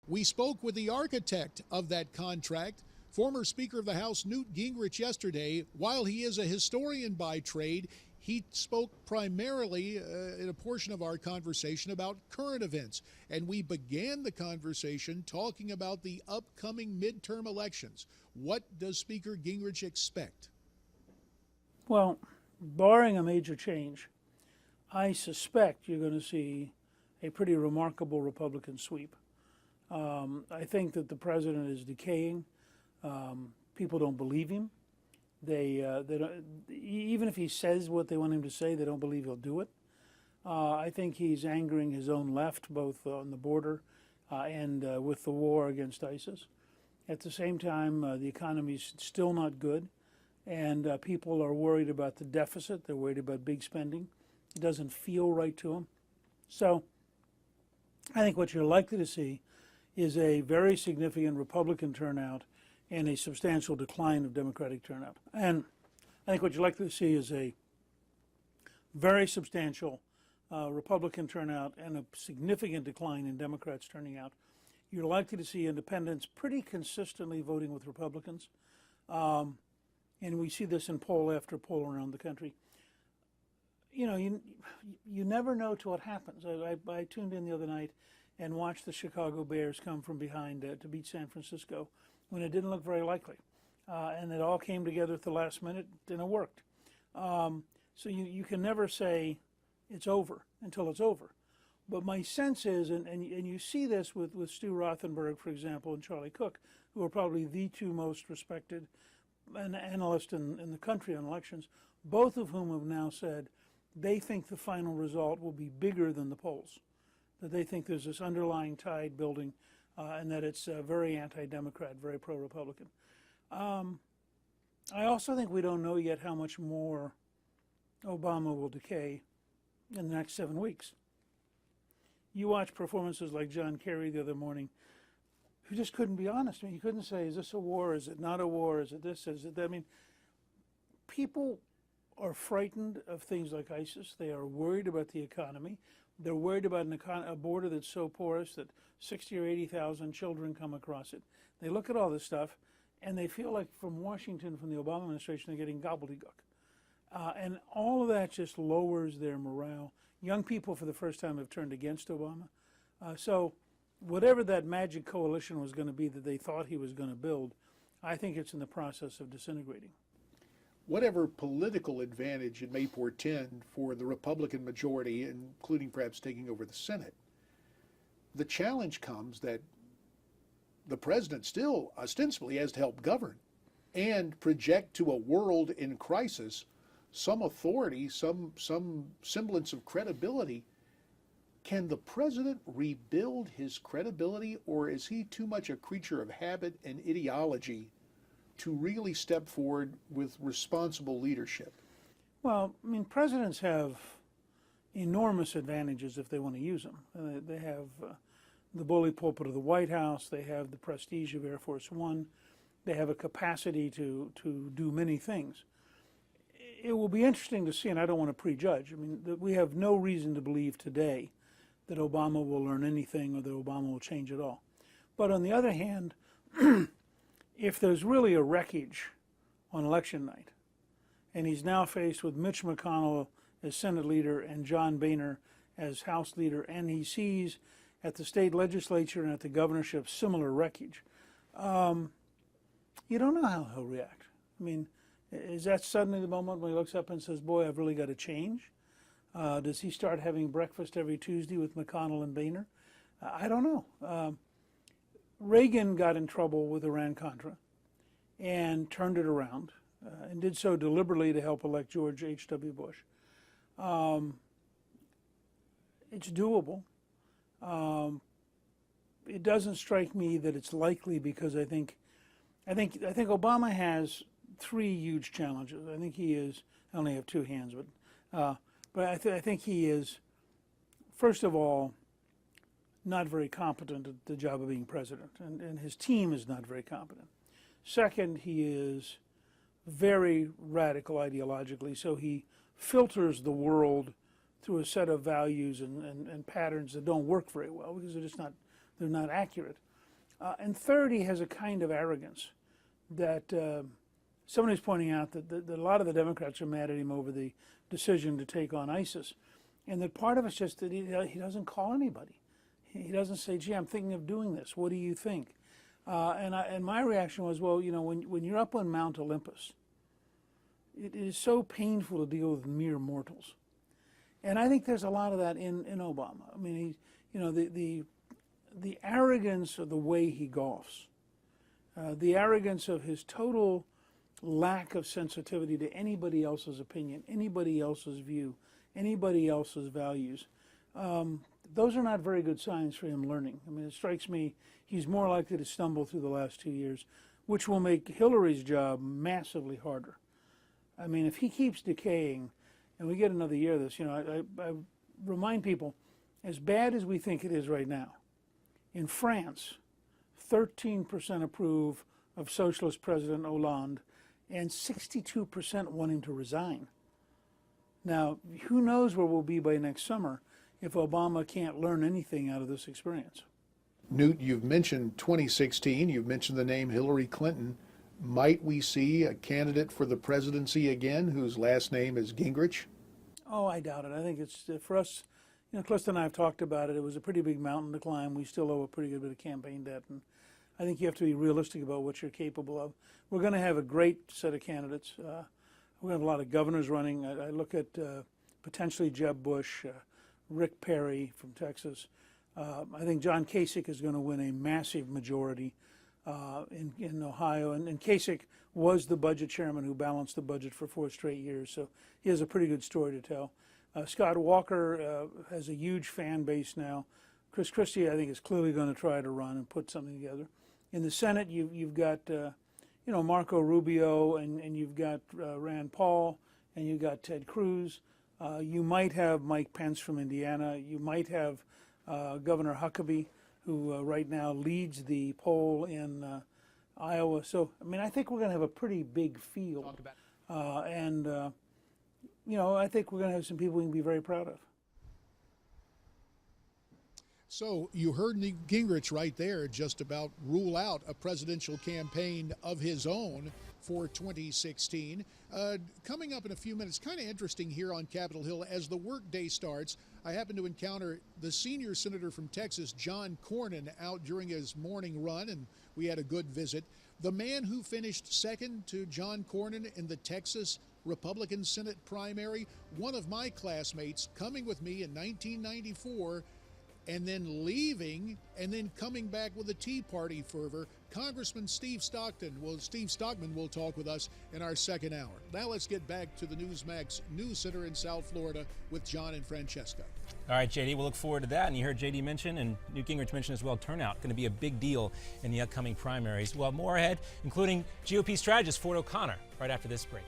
We spoke with the architect of that contract, former Speaker of the House Newt Gingrich, yesterday. While he is a historian by trade, he spoke primarily in a portion of our conversation about current events. And we began the conversation talking about the upcoming midterm elections. What does Speaker Gingrich expect? Well, barring a major change, I suspect you're going to see a pretty remarkable Republican sweep. I think that the president is decaying. People don't believe him. They don't, even if he says what they want him to say, they don't believe he'll do it. I think he's angering his own left, both on the border and with the war against ISIS. At the same time, the economy's still not good, and people are worried about the deficit. They're worried about big spending. It doesn't feel right to them. So I think what you're likely to see is a very significant Republican turnout and a substantial decline of Democratic turnout. And I think what you're likely to see is a very substantial Republican turnout and a significant decline in Democrats turning out. You're likely to see independents pretty consistently voting with Republicans. And we see this in poll after poll around the country. You know, you never know till it happens. I tuned in the other night and watched the Chicago Bears come from behind to beat San Francisco when it didn't look very likely. And it all came together at the last minute, and it worked. So you can never say it's over until it's over. But my sense is, and you see this with Stu Rothenberg, for example, and Charlie Cook, who are probably the two most respected analysts in the country on elections, both of whom have now said they think the final result will be bigger than the polls, that they think there's this underlying tide building and that it's very anti-Democrat, very pro-Republican. I also think we don't know yet how much more Obama will decay in the next 7 weeks. You watch performances like John Kerry the other morning, who just couldn't be honest. I mean, he couldn't say, is this a war? Is it not a war? Is it this? Is it that? I mean, people are frightened of things like ISIS. They are worried about the economy. They're worried about a border that's so porous that 60 or 80,000 children come across it. They look at all this stuff, and they feel like from Washington, from the Obama administration, they're getting gobbledygook. And all of that just lowers their morale. Young people, for the first time, have turned against Obama. So whatever that magic coalition was going to be that they thought he was going to build, I think it's in the process of disintegrating. Whatever political advantage it may portend for the Republican majority, including perhaps taking over the Senate, the challenge comes that the president still ostensibly has to help govern and project to a world in crisis some authority, some semblance of credibility. Can the president rebuild his credibility, or is he too much a creature of habit and ideology to really step forward with responsible leadership? Well, I mean, presidents have enormous advantages if they want to use them. They have the bully pulpit of the White House. They have the prestige of Air Force One. They have a capacity to do many things. It will be interesting to see, and I don't want to prejudge. I mean, we have no reason to believe today that Obama will learn anything or that Obama will change at all. But on the other hand, if there's really a wreckage on election night, and he's now faced with Mitch McConnell as Senate leader and John Boehner as House leader, and he sees at the state legislature and at the governorship similar wreckage, you don't know how he'll react. I mean, is that suddenly the moment when he looks up and says, boy, I've really got to change? Does he start having breakfast every Tuesday with McConnell and Boehner? I don't know. Reagan got in trouble with Iran-Contra and turned it around and did so deliberately to help elect George H.W. Bush. It's doable. It doesn't strike me that it's likely, because I think Obama has three huge challenges. I think he is, I only have two hands, but I think he is, first of all, not very competent at the job of being president, and his team is not very competent. Second, he is very radical ideologically, so he filters the world through a set of values and patterns that don't work very well because they're not accurate. And third, he has a kind of arrogance that somebody's pointing out that a lot of the Democrats are mad at him over the decision to take on ISIS. And that part of it's just that he doesn't call anybody. He doesn't say, gee, I'm thinking of doing this. What do you think? And my reaction was, well, you know, when you're up on Mount Olympus, it is so painful to deal with mere mortals. And I think there's a lot of that in Obama. I mean, you know, the arrogance of the way he golfs, the arrogance of his total lack of sensitivity to anybody else's opinion, anybody else's view, anybody else's values. Those are not very good signs for him learning. I mean, it strikes me he's more likely to stumble through the last 2 years, which will make Hillary's job massively harder. I mean, if he keeps decaying, and we get another year of this, you know, I remind people, as bad as we think it is right now, in France, 13% approve of socialist President Hollande, and 62% want him to resign. Now, who knows where we'll be by next summer if Obama can't learn anything out of this experience. Newt, you've mentioned 2016, you've mentioned the name Hillary Clinton. Might we see a candidate for the presidency again whose last name is Gingrich? Oh, I doubt it. I think it's, for us, you know, Clifton and I have talked about it. It was a pretty big mountain to climb. We still owe a pretty good bit of campaign debt, and I think you have to be realistic about what you're capable of. We're going to have a great set of candidates. We're going to have a lot of governors running. I look at potentially Jeb Bush, Rick Perry from Texas. I think John Kasich is going to win a massive majority in Ohio. And Kasich was the budget chairman who balanced the budget for 4 straight years, so he has a pretty good story to tell. Scott Walker has a huge fan base now. Chris Christie, I think, is clearly going to try to run and put something together. In the Senate, you've got you know, Marco Rubio, and you've got Rand Paul, and you've got Ted Cruz. You might have Mike Pence from Indiana. You might have Governor Huckabee, who right now leads the poll in Iowa. So, I mean, I think we're going to have a pretty big field. You know, I think we're going to have some people we can be very proud of. So you heard Newt Gingrich right there just about rule out a presidential campaign of his own for 2016. Coming up in a few minutes, kind of interesting here on Capitol Hill, as the workday starts, I happen to encounter the senior senator from Texas, John Cornyn, out during his morning run, and we had a good visit. The man who finished second to John Cornyn in the Texas Republican Senate primary, one of my classmates, coming with me in 1994, and then leaving, and then coming back with a Tea Party fervor, Congressman Steve Stockman. Well, Steve Stockman will talk with us in our second hour. Now let's get back to the Newsmax News Center in South Florida with John and Francesca. All right, JD, we'll look forward to that. And you heard JD mention, and Newt Gingrich mentioned as well, turnout going to be a big deal in the upcoming primaries. Well, more ahead, including GOP strategist Ford O'Connor, right after this break.